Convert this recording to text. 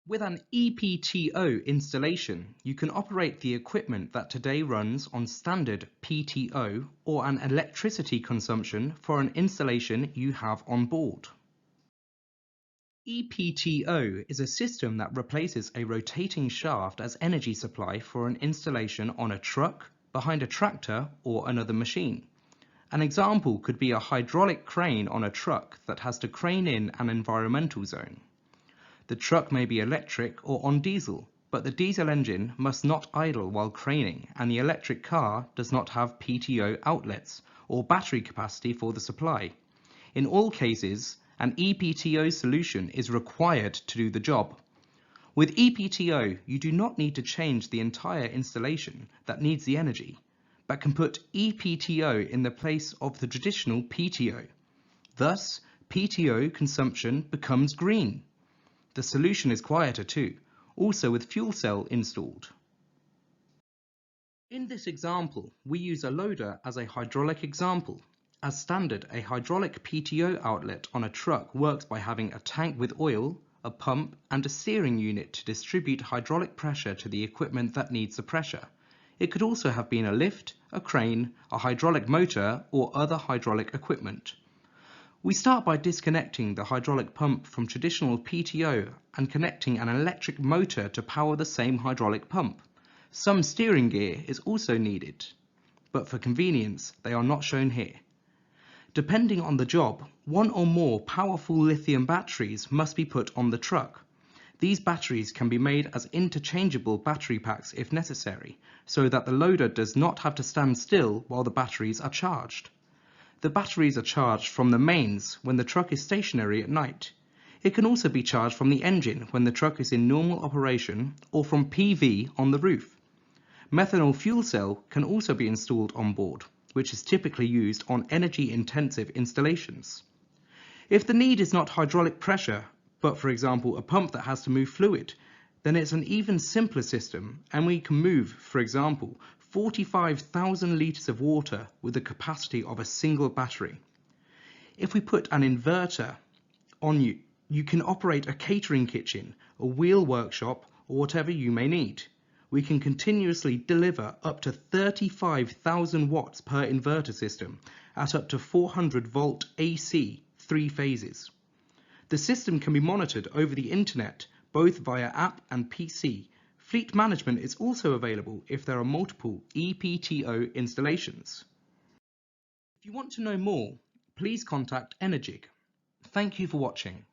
With an E-PTO installation, you can operate the equipment that today runs on standard PTO or an electricity consumption for an installation you have on board. E-PTO is a system that replaces a rotating shaft as energy supply for an installation on a truck, behind a tractor, or another machine. An example could be a hydraulic crane on a truck that has to crane in an environmental zone. The truck may be electric or on diesel, but the diesel engine must not idle while craning, and the electric car does not have PTO outlets or battery capacity for the supply. In all cases, an E-PTO solution is required to do the job. With E-PTO, you do not need to change the entire installation that needs the energy, but can put E-PTO in the place of the traditional PTO. Thus, PTO consumption becomes green. The solution is quieter too, also with fuel cell installed. In this example, we use a loader as a hydraulic example. As standard, a hydraulic PTO outlet on a truck works by having a tank with oil, a pump, and a steering unit to distribute hydraulic pressure to the equipment that needs the pressure. It could also have been a lift, a crane, a hydraulic motor, or other hydraulic equipment. We start by disconnecting the hydraulic pump from traditional PTO and connecting an electric motor to power the same hydraulic pump. Some steering gear is also needed, but for convenience, they are not shown here. Depending on the job, one or more powerful lithium batteries must be put on the truck. These batteries can be made as interchangeable battery packs if necessary, so that the loader does not have to stand still while the batteries are charged. The batteries are charged from the mains when the truck is stationary at night. It can also be charged from the engine when the truck is in normal operation or from PV on the roof. Methanol fuel cell can also be installed on board, which is typically used on energy-intensive installations. If the need is not hydraulic pressure, but for example a pump that has to move fluid, then it's an even simpler system and we can move, for example, 45,000 litres of water with the capacity of a single battery. If we put an inverter on you can operate a catering kitchen, a wheel workshop, or whatever you may need. We can continuously deliver up to 35,000 watts per inverter system at up to 400 volt AC, 3 phases. The system can be monitored over the internet, both via app and PC. Fleet management is also available if there are multiple E-PTO installations. If you want to know more, please contact Energig. Thank you for watching.